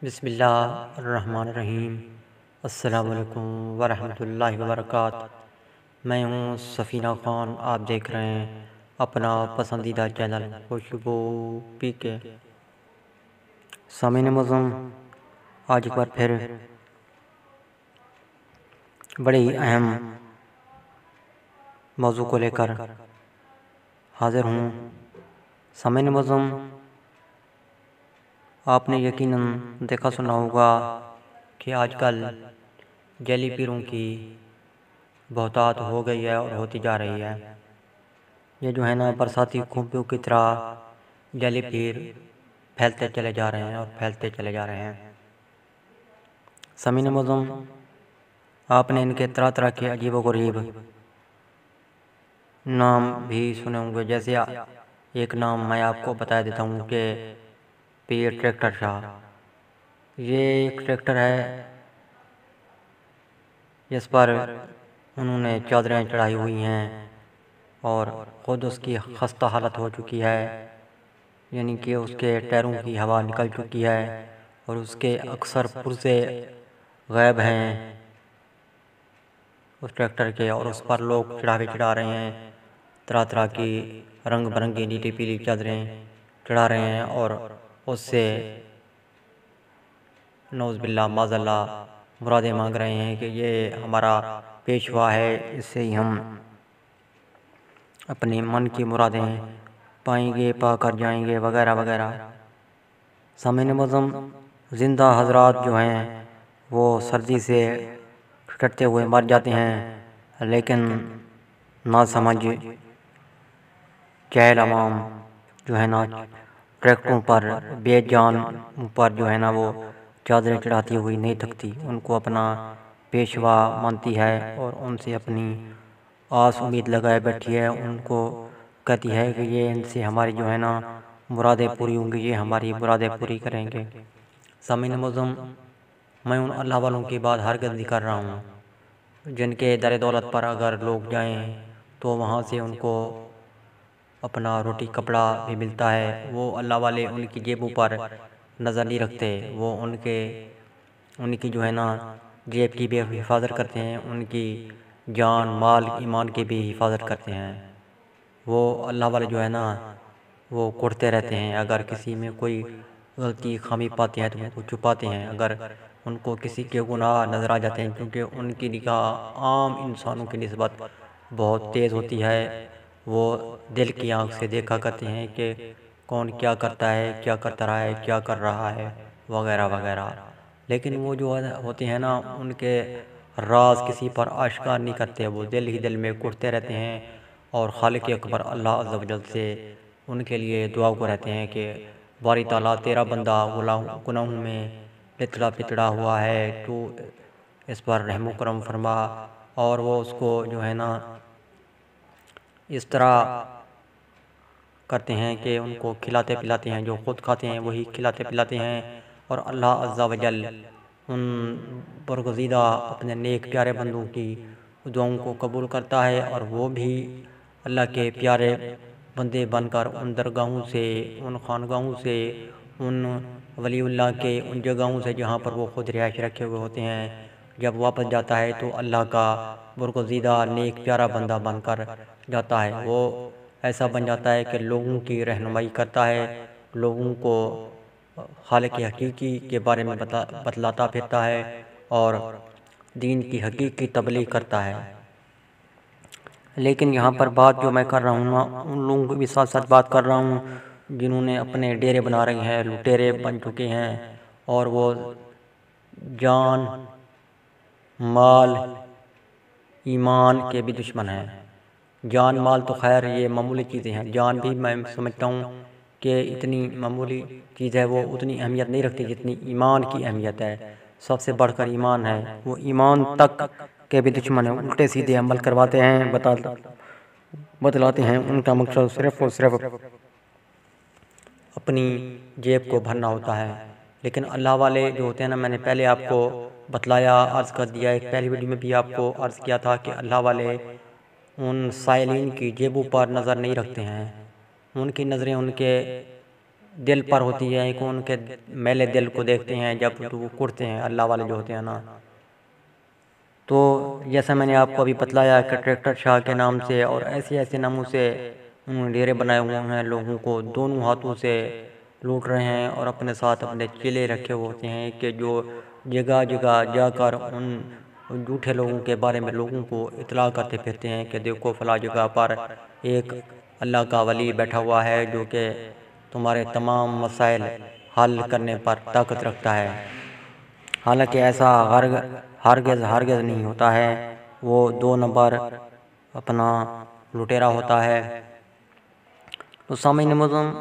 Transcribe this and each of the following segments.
بسم اللہ الرحمن الرحیم۔ السلام علیکم ورحمۃ اللہ وبرکاتہ۔ میں ہوں سفینہ خان، آپ دیکھ رہے ہیں اپنا پسندیدہ چینل خوشبو پی کے۔ سامعین معظم، آج ایک بار پھر بڑے ہی اہم موضوع کو لے کر حاضر ہوں۔ سامعین معظم، آپ نے یقیناً دیکھا سنا ہوگا کہ آج کل جیلی پیروں کی بہتات ہو گئی ہے اور ہوتی جا رہی ہے۔ یہ جو ہے نا برساتی کھمبیوں کی طرح جیلی پیر پھیلتے چلے جا رہے ہیں اور پھیلتے چلے جا رہے ہیں۔ سامعین معظم، آپ نے ان کے طرح طرح کے عجیب و غریب نام بھی سنے ہوں گے، جیسے ایک نام میں آپ کو بتا دیتا ہوں کہ پیر ٹریکٹر شاہ۔ یہ ایک ٹریکٹر ہے جس پر انہوں نے چادریں چڑھائی ہوئی ہیں اور خود اس کی خستہ حالت ہو چکی ہے، یعنی کہ اس کے ٹائروں کی ہوا نکل چکی ہے اور اس کے اکثر پرزے غائب ہیں اس ٹریکٹر کے، اور اس پر لوگ چڑھا رہے ہیں، طرح طرح کی رنگ برنگی نیلی پیلی چادریں چڑھا رہے ہیں اور اس سے نعوذ باللہ معاذ اللہ مرادیں مانگ رہے ہیں کہ یہ ہمارا پیشوا ہے، اس سے ہی ہم اپنی من کی مرادیں پائیں گے، پا کر جائیں گے، وغیرہ وغیرہ۔ سامعین معظم، زندہ حضرات جو ہیں وہ سردی سے ٹھٹرتے ہوئے مر جاتے ہیں، لیکن ناسمجھ جاہل عوام جو ہے نا ٹریکٹروں پر بے جان پر جو ہے نا وہ چادریں چڑھاتی ہوئی نہیں تھکتی، ان کو اپنا پیشوا مانتی ہے اور ان سے اپنی آس امید لگائے بیٹھی ہے، ان کو کہتی ہے کہ یہ ان سے ہماری جو ہے نا مرادیں پوری ہوں گی، یہ ہماری مرادیں پوری کریں گے۔ سامعین معظم، میں ان اللہ والوں کی بات ہرگز نہیں کر رہا ہوں جن کے در دولت پر اگر لوگ جائیں تو وہاں سے ان کو اپنا روٹی کپڑا بھی ملتا ہے۔ وہ اللہ والے ان کی جیبوں پر نظر نہیں رکھتے، وہ ان کی جو ہے نا جیب کی بھی حفاظت کرتے ہیں، ان کی جان مال ایمان کی بھی حفاظت کرتے ہیں۔ وہ اللہ والے جو ہے نا وہ کوڑتے رہتے ہیں، اگر کسی میں کوئی غلطی خامی پاتے ہیں تو ان کو چھپاتے ہیں، اگر ان کو کسی کے گناہ نظر آ جاتے ہیں، کیونکہ ان کی نگاہ عام انسانوں کی نسبت بہت تیز ہوتی ہے، وہ دل کی آنکھ سے دیکھا کرتے ہیں کہ کون کیا کرتا ہے، کیا کرتا رہا ہے، کیا کر رہا ہے، وغیرہ وغیرہ۔ لیکن وہ جو ہوتے ہیں نا ان کے راز کسی پر آشکار نہیں کرتے، وہ دل ہی دل میں کوڑتے رہتے ہیں اور خالق اکبر اللہ عز و جل سے ان کے لیے دعا کو رہتے ہیں کہ باری تعالیٰ تیرا بندہ گناہوں میں لتڑا پتڑا ہوا ہے، تو اس پر رحم و کرم فرما۔ اور وہ اس کو جو ہے نا اس طرح کرتے ہیں کہ ان کو کھلاتے پلاتے ہیں، جو خود کھاتے ہیں وہی کھلاتے پلاتے ہیں، اور اللہ عز و جل ان برگزیدہ اپنے نیک پیارے بندوں کی دعاؤں کو قبول کرتا ہے، اور وہ بھی اللہ کے پیارے بندے بن کر ان درگاہوں سے، ان خانگاہوں سے، ان ولی اللہ کے ان جگہوں سے جہاں پر وہ خود رہائش رکھے ہوئے ہوتے ہیں، جب واپس جاتا ہے تو اللہ کا برگزیدہ نیک پیارا بندہ بن کر جاتا ہے۔ وہ ایسا بن جاتا ہے کہ لوگوں کی رہنمائی کرتا ہے، لوگوں کو خالق حقیقی کے بارے میں بتلاتا پھرتا ہے اور دین کی حقیقی تبلیغ کرتا ہے۔ لیکن یہاں پر بات جو میں کر رہا ہوں نا، ان لوگوں کو بھی ساتھ ساتھ بات کر رہا ہوں جنہوں نے اپنے ڈیرے بنا رہے ہیں، لٹیرے بن چکے ہیں، اور وہ جان مال ایمان کے بھی دشمن ہیں۔ جان مال تو خیر یہ معمولی چیزیں ہیں، جان بھی میں سمجھتا ہوں کہ اتنی معمولی چیز ہے، وہ اتنی اہمیت نہیں رکھتی جتنی ایمان کی اہمیت ہے۔ سب سے بڑھ کر ایمان ہے، وہ ایمان تک کے بھی دشمن ہیں، الٹے سیدھے عمل کرواتے ہیں، بتلاتے ہیں، ان کا مقصد صرف اور صرف اپنی جیب کو بھرنا ہوتا ہے۔ لیکن اللہ والے جو ہوتے ہیں نا، میں نے پہلے آپ کو بتلایا، عرض کر دیا، ایک پہلی ویڈیو میں بھی آپ کو عرض کیا تھا کہ اللہ والے ان سائلین کی جیبوں پر نظر نہیں رکھتے ہیں، ان کی نظریں ان کے دل پر ہوتی ہے کہ ان کے میلے دل کو دیکھتے ہیں جب وہ کرتے ہیں اللہ والے جو ہوتے ہیں نا۔ تو جیسا میں نے آپ کو ابھی بتلایا کہ ٹریکٹر شاہ کے نام سے اور ایسے ایسے ناموں سے انہوں نے ڈیرے بنائے ہوئے ہیں، لوگوں کو دونوں ہاتھوں سے لوٹ رہے ہیں، اور اپنے ساتھ اپنے چیلے رکھے ہوتے ہیں کہ جو جگہ جگہ جا کر ان جھوٹے لوگوں کے بارے میں لوگوں کو اطلاع کرتے پھرتے ہیں کہ دیکھو فلاں جگہ پر ایک اللہ کا ولی بیٹھا ہوا ہے جو کہ تمہارے تمام مسائل حل کرنے پر طاقت رکھتا ہے۔ حالانکہ ایسا ہرگز نہیں ہوتا ہے، وہ 2 نمبر اپنا لٹیرا ہوتا ہے۔ تو سامعین معظم،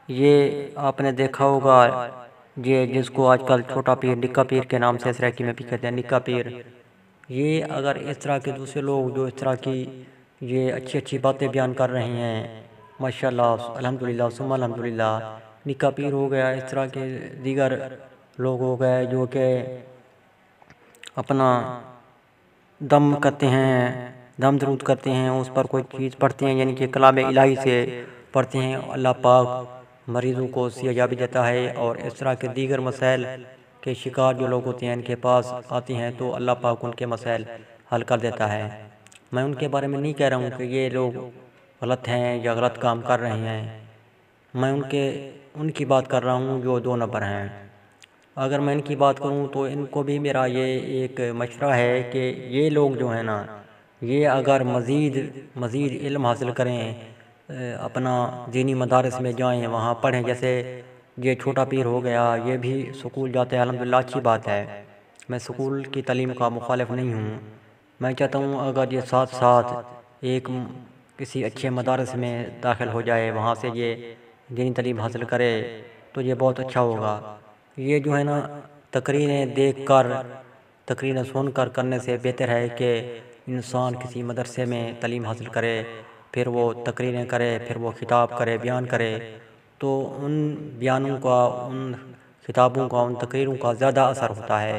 یہ آپ نے دیکھا ہوگا یہ جس کو آج کل چھوٹا پیر نکا پیر کے نام سے سرائکی میں بھی کہتے ہیں، نکا پیر، یہ اگر اس طرح کے دوسرے لوگ جو اس طرح کی یہ اچھی اچھی باتیں بیان کر رہے ہیں، ماشاءاللہ الحمدللہ ثم الحمدللہ، نکا پیر ہو گیا، اس طرح کے دیگر لوگ ہو گئے جو کہ اپنا دم کرتے ہیں، دم درود کرتے ہیں، اس پر کوئی چیز پڑھتے ہیں، یعنی کہ کلام الہی سے پڑھتے ہیں، اللہ پاک مریضوں کو صحت بھی دیتا ہے، اور اس طرح کے دیگر مسائل کے شکار جو لوگ ہوتے ہیں ان کے پاس آتے ہیں تو اللہ پاک ان کے مسائل حل کر دیتا ہے۔ میں ان کے بارے میں نہیں کہہ رہا ہوں کہ یہ لوگ غلط ہیں یا غلط کام کر رہے ہیں، میں ان کی بات کر رہا ہوں جو 2 نمبر ہیں۔ اگر میں ان کی بات کروں تو ان کو بھی میرا یہ ایک مشورہ ہے کہ یہ لوگ جو ہیں نا، یہ اگر مزید علم حاصل کریں، اپنا دینی مدارس میں جائیں، وہاں پڑھیں، جیسے یہ چھوٹا پیر ہو گیا، یہ بھی سکول جاتے ہیں، الحمدللہ اچھی بات ہے، میں سکول کی تعلیم کا مخالف نہیں ہوں، میں چاہتا ہوں اگر یہ ساتھ ساتھ ایک کسی اچھے مدارس میں داخل ہو جائے، وہاں سے یہ دینی تعلیم حاصل کرے تو یہ بہت اچھا ہوگا۔ یہ جو ہے نا تقریریں دیکھ کر، تقریریں سن کر کرنے سے بہتر ہے کہ انسان کسی مدرسے میں تعلیم حاصل کرے، پھر وہ تقریریں کرے، پھر وہ خطاب کرے، بیان کرے، تو ان بیانوں کا، ان خطابوں کا، ان تقریروں کا زیادہ اثر ہوتا ہے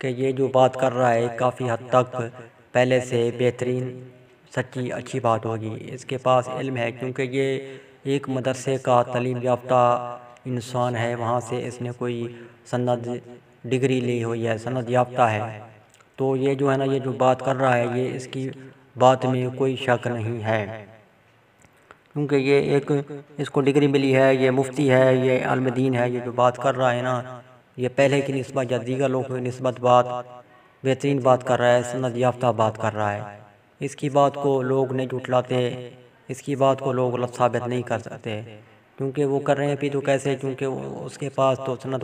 کہ یہ جو بات کر رہا ہے کافی حد تک پہلے سے بہترین، سچی، اچھی بات ہوگی، اس کے پاس علم ہے، کیونکہ یہ ایک مدرسے کا تعلیم یافتہ انسان ہے، وہاں سے اس نے کوئی سند ڈگری لی ہوئی ہے، سند یافتہ ہے، تو یہ جو ہے نا، یہ جو بات کر رہا ہے یہ اس کی بات میں کوئی شک نہیں ہے، کیونکہ یہ ایک اس کو ڈگری ملی ہے، یہ مفتی ہے، یہ عالم دین ہے، یہ جو بات کر رہا ہے نا، یہ پہلے کی نسبت یا دیگر لوگوں کی نسبت بات بہترین بات کر رہا ہے، سند یافتہ بات کر رہا ہے، اس کی بات کو لوگ نہیں جھٹلاتے، اس کی بات کو لوگ غلط ثابت نہیں کر سکتے، کیونکہ وہ کر رہے ہیں بھی تو کیسے، کیونکہ اس کے پاس تو سند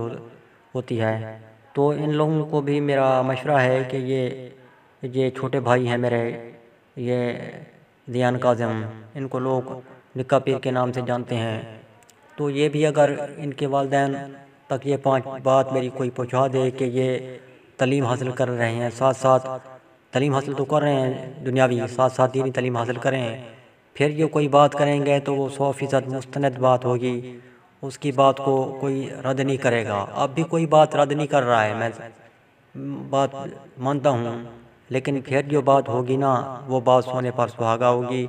ہوتی ہے۔ تو ان لوگوں کو بھی میرا مشورہ ہے کہ یہ چھوٹے بھائی ہیں میرے، یہ دیان کاظم، ان کو لوگ نکا پیر کے نام سے جانتے ہیں، تو یہ بھی اگر ان کے والدین تک یہ 5 بات میری کوئی پہنچا دے کہ یہ تعلیم حاصل کر رہے ہیں، ساتھ ساتھ تعلیم حاصل تو کر رہے ہیں دنیاوی، ساتھ ساتھ دینی تعلیم حاصل کریں، پھر یہ کوئی بات کریں گے تو وہ 100% مستند بات ہوگی، اس کی بات کو کوئی رد نہیں کرے گا۔ اب بھی کوئی بات رد نہیں کر رہا ہے، میں بات مانتا ہوں، لیکن پھر جو بات ہوگی نا، وہ بات سونے پر سہاگا ہوگی،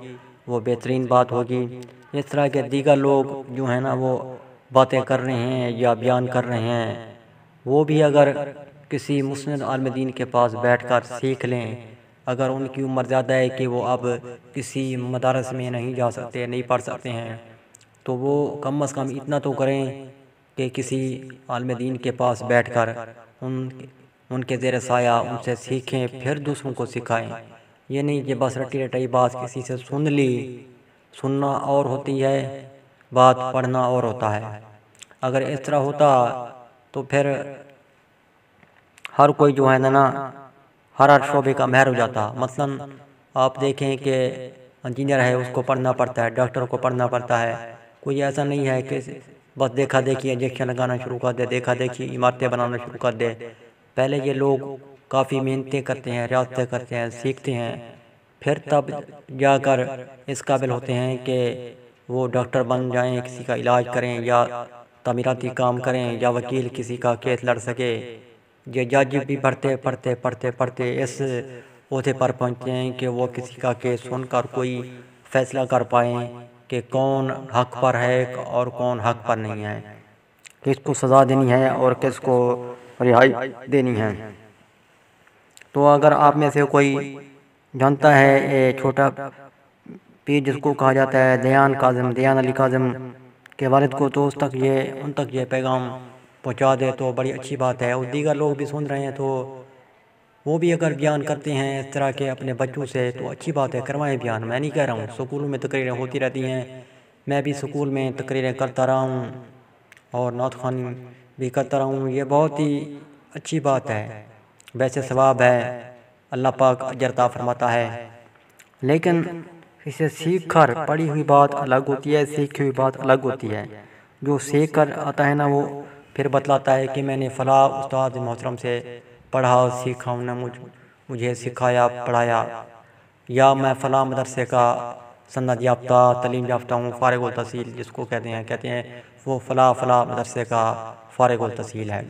وہ بہترین بات ہوگی۔ اس طرح کے دیگر لوگ جو ہیں نا وہ باتیں کر رہے ہیں یا بیان کر رہے ہیں، وہ بھی اگر کسی مسند عالم دین کے پاس بیٹھ کر سیکھ لیں، اگر ان کی عمر زیادہ ہے کہ وہ اب کسی مدارس میں نہیں جا سکتے، نہیں پڑھ سکتے ہیں، تو وہ کم از کم اتنا تو کریں کہ کسی عالم دین کے پاس بیٹھ کر ان کے زیر سایہ ان سے سیکھیں، پھر دوسروں کو سکھائیں، یہ نہیں کہ بس رٹی رٹائی بات کسی سے سن لی، سننا اور ہوتی ہے، بات پڑھنا اور ہوتا ہے۔ اگر اس طرح ہوتا تو پھر ہر کوئی جو ہے نا ہر شعبے کا ماہر ہو جاتا۔ مثلا آپ دیکھیں کہ انجینئر ہے، اس کو پڑھنا پڑتا ہے، ڈاکٹر کو پڑھنا پڑتا ہے، کوئی ایسا نہیں ہے کہ بس دیکھا دیکھی انجیکشن لگانا شروع کر دے، دیکھا دیکھی عمارتیں بنانا شروع کر دے۔ پہلے یہ لوگ کافی محنتیں کرتے ہیں، ریاضتیں کرتے ہیں، سیکھتے ہیں، پھر تب جا کر اس قابل ہوتے ہیں کہ وہ ڈاکٹر بن جائیں، کسی کا علاج کریں، یا تعمیراتی کام کریں، یا وکیل کسی کا کیس لڑ سکے۔ یہ جج بھی پڑھتے پڑھتے پڑھتے پڑھتے اس عہدے پر پہنچتے ہیں کہ وہ کسی کا کیس سن کر کوئی فیصلہ کر پائیں کہ کون حق پر ہے اور کون حق پر نہیں ہے، کس کو سزا دینی ہے اور کس کو رہائی دینی ہے۔ تو اگر آپ میں سے کوئی جانتا ہے یہ چھوٹا پیر جس کو کہا جاتا ہے دیان علی کاظم کے والد کو، تو ان تک یہ پیغام پہنچا دے تو بڑی اچھی بات ہے، اور دیگر لوگ بھی سن رہے ہیں تو وہ بھی اگر بیان کرتے ہیں اس طرح کے اپنے بچوں سے تو اچھی بات ہے، کروائیں بیان۔ میں نہیں کہہ رہا ہوں، سکولوں میں تقریریں ہوتی رہتی ہیں، میں بھی سکول میں تقریریں کرتا رہا ہوں اور نعت خوانی بھی کرتا رہا ہوں، یہ بہت ہی اچھی بات ہے، ویسے ثواب ہے، اللہ پاک اجر عطا فرماتا ہے۔ لیکن اسے سیکھ کر پڑھی ہوئی بات الگ ہوتی ہے، سیکھی ہوئی بات الگ ہوتی ہے۔ جو سیکھ کر آتا ہے نا وہ پھر بتلاتا ہے کہ میں نے فلاں استاد محترم سے پڑھا سیکھا، انہوں نے مجھے سکھایا پڑھایا، یا میں فلاں مدرسے کا سند یافتہ تعلیم یافتہ ہوں، فارغ التحصیل جس کو کہتے ہیں وہ فلاں مدرسے کا فارغ التحصیل ہے۔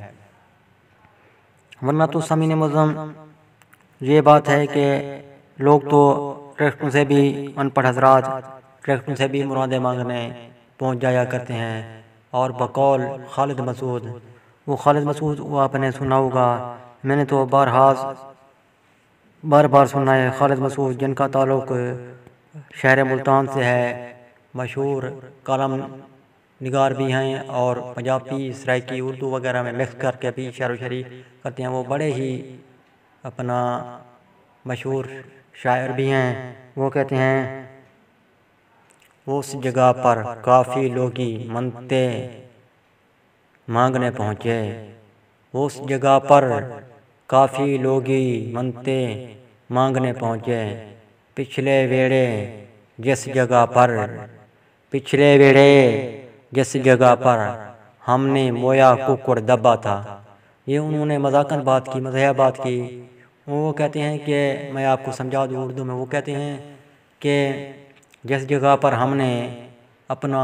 ورنہ تو سامعین معظم یہ بات ہے کہ لوگ تو ٹریکٹروں سے بھی ان پڑھ حضرات ٹریکٹروں سے بھی مرادیں مانگنے پہنچ جایا کرتے ہیں، اور بقول خالد مسعود، وہ آپ نے سنا ہوگا، میں نے تو بار بار سنا ہے، خالد مسعود جن کا تعلق شہر ملتان سے ہے، مشہور کالم نگار بھی ہیں اور پنجابی سرائکی اردو وغیرہ میں مکس کر کے بھی شعر و شاعری کرتے ہیں، وہ بڑے ہی اپنا مشہور شاعر بھی ہیں۔ وہ کہتے ہیں اس جگہ پر کافی لوگی منتیں مانگنے پہنچے، اس جگہ پر کافی لوگی منتیں مانگنے پہنچے، پچھلے ویڑے جس جگہ پر ہم نے مویا ککڑ دبا تھا۔ یہ انہوں نے مذاقاً بات کی، مزاحیہ بات کی۔ وہ کہتے ہیں کہ میں آپ کو سمجھا دوں اردو میں، وہ کہتے ہیں کہ جس جگہ پر ہم نے اپنا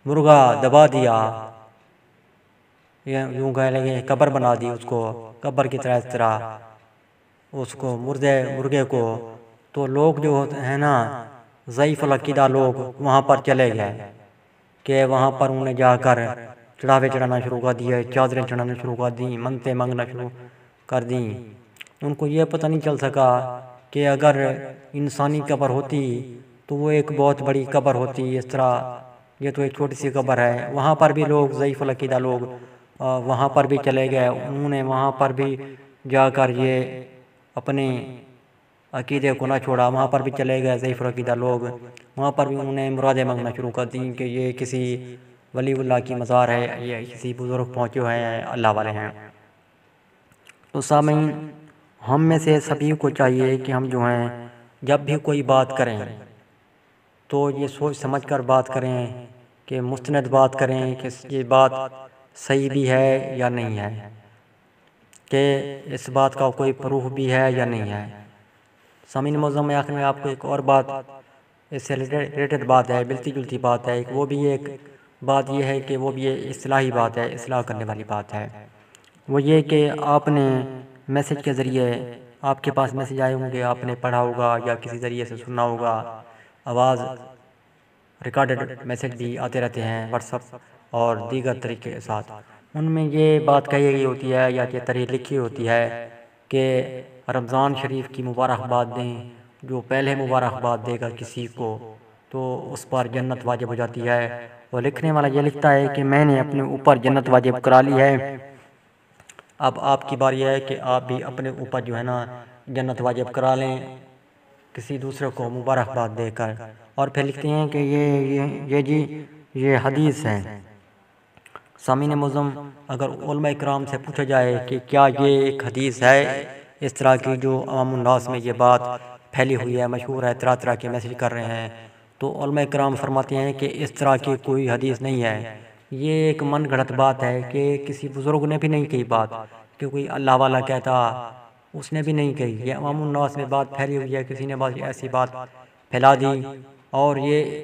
مرغا دبا دیا، یوں کہہ لگے قبر بنا دی، اس کو قبر کی طرح اس طرح اس کو مرغے کو، تو لوگ جو ہیں نا ضعیف العقیدہ لوگ وہاں پر چلے گئے کہ وہاں پر انہوں نے جا کر چڑھاوے چڑھانا شروع کر دیے، چادریں چڑھانا شروع کر دیں، منتیں مانگنا شروع کر دیں۔ ان کو یہ پتہ نہیں چل سکا کہ اگر انسانی قبر ہوتی تو وہ ایک بہت بڑی قبر ہوتی، اس طرح یہ تو ایک چھوٹی سی قبر ہے۔ وہاں پر بھی لوگ ضعیف العقیدہ لوگ وہاں پر بھی چلے گئے، انہوں نے وہاں پر بھی جا کر یہ اپنے عقیدے کو نہ چھوڑا، وہاں پر بھی چلے گئے ضعیف العقیدہ لوگ، وہاں پر بھی انہوں نے مرادیں مانگنا شروع کر دیں کہ یہ کسی ولی اللہ کی مزار ہے، یہ کسی بزرگ پہنچے ہوئے ہیں، اللہ والے ہیں۔ تو سامعین ہم میں سے سبھی کو چاہیے کہ ہم جو ہیں جب بھی کوئی بات کریں تو یہ سوچ سمجھ کر بات کریں، کہ مستند بات کریں کہ یہ بات صحیح بھی ہے یا نہیں ہے، کہ اس بات کا کوئی پروف بھی ہے یا نہیں ہے۔ سامعین معظم میں آخر میں آپ کو ایک اور بات اس سے ریلیٹڈ بات ہے، ملتی جلتی بات ہے، وہ بھی ایک بات یہ ہے کہ وہ بھی اصلاحی بات ہے، اصلاح کرنے والی بات ہے۔ وہ یہ کہ آپ نے میسج کے ذریعے آپ کے پاس میسج آئے ہوں گے، آپ نے پڑھا ہوگا یا کسی ذریعے سے سننا ہوگا، آواز ریکارڈڈ میسج بھی آتے رہتے ہیں واٹس ایپ اور دیگر طریقے کے ساتھ۔ ان میں یہ بات کہی گئی ہوتی ہے یا یہ تحریر لکھی ہوتی ہے کہ رمضان شریف کی مبارکباد دیں، جو پہلے مبارکباد دے گا کسی کو تو اس پر جنت واجب ہو جاتی ہے، اور لکھنے والا یہ لکھتا ہے کہ میں نے اپنے اوپر جنت واجب کرا لی ہے، اب آپ کی باری ہے کہ آپ بھی اپنے اوپر جو ہے نا جنت واجب کرا لیں کسی دوسرے کو مبارکباد دے کر۔ اور پھر لکھتے ہیں کہ یہ حدیث ہے۔ سامعین معظم اگر علماء کرام سے پوچھا جائے کہ کیا یہ ایک حدیث ہے اس طرح کی جو عوام الناس میں یہ بات پھیلی ہوئی ہے، مشہور ہے، طرح طرح کے میسج کر رہے ہیں، تو علماء کرام فرماتے ہیں کہ اس طرح کی کوئی حدیث نہیں ہے، یہ ایک من گھڑت بات ہے کہ کسی بزرگ نے بھی نہیں کہی بات، کہ کوئی اللہ والا کہتا اس نے بھی نہیں کہی، یہ عوام الناس میں بات پھیلی ہوئی ہے، کسی نے بات ایسی بات پھیلا دی، اور یہ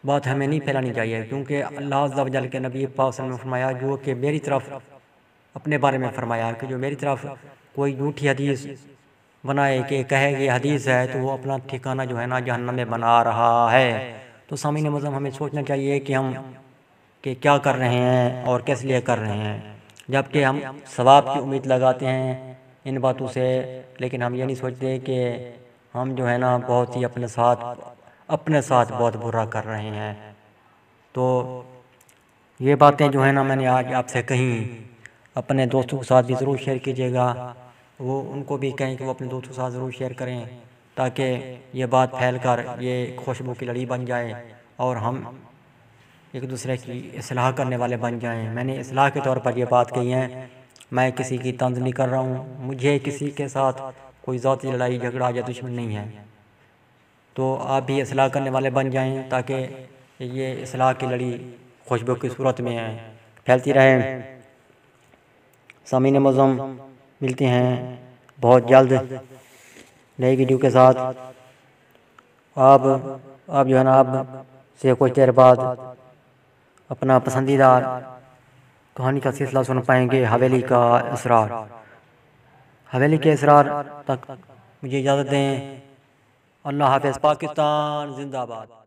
بات ہمیں نہیں پھیلانی چاہیے، کیونکہ اللہ عز و جل کے نبی پاک صلی اللہ علیہ وسلم نے فرمایا جو کہ میری طرف اپنے بارے میں فرمایا کہ جو میری طرف کوئی جھوٹی حدیث بنائے کہ کہے کہ حدیث ہے تو وہ اپنا ٹھکانہ جو ہے نا جہنم میں بنا رہا ہے۔ تو سامعین معظم ہمیں سوچنا چاہیے کہ ہم کیا کر رہے ہیں اور کس لیے کر رہے ہیں، جبکہ ہم ثواب کی امید لگاتے ہیں ان باتوں سے، لیکن ہم یہ نہیں سوچتے کہ ہم جو ہے نا بہت ہی اپنے ساتھ بہت برا کر رہے ہیں۔ تو یہ باتیں جو ہے نا میں نے آج آپ سے کہیں، اپنے دوستوں کے ساتھ بھی ضرور شیئر کیجیے گا، وہ ان کو بھی کہیں کہ وہ اپنے دوستوں کے ساتھ ضرور شیئر کریں، تاکہ یہ بات پھیل کر یہ خوشبو کی لڑی بن جائے اور ہم ایک دوسرے کی اصلاح کرنے والے بن جائیں۔ میں نے اصلاح کے طور پر یہ بات کہی ہے، میں کسی کی طنز نہیں کر رہا ہوں، مجھے کسی کے ساتھ کوئی ذاتی لڑائی جھگڑا یا دشمن نہیں ہے۔ تو آپ بھی اصلاح کرنے والے بن جائیں تاکہ یہ اصلاح کی لڑی خوشبو کی صورت میں پھیلتی رہے۔ سامعین معظم ملتے ہیں بہت جلد نئی ویڈیو کے ساتھ۔ آپ جو ہے نا آپ سے کچھ دیر بعد اپنا پسندیدہ کہانی کا سلسلہ سن پائیں گے، حویلی کا اسرار۔ حویلی کے اسرار تک مجھے اجازت دیں۔ اللہ حافظ۔ پاکستان زندہ باد۔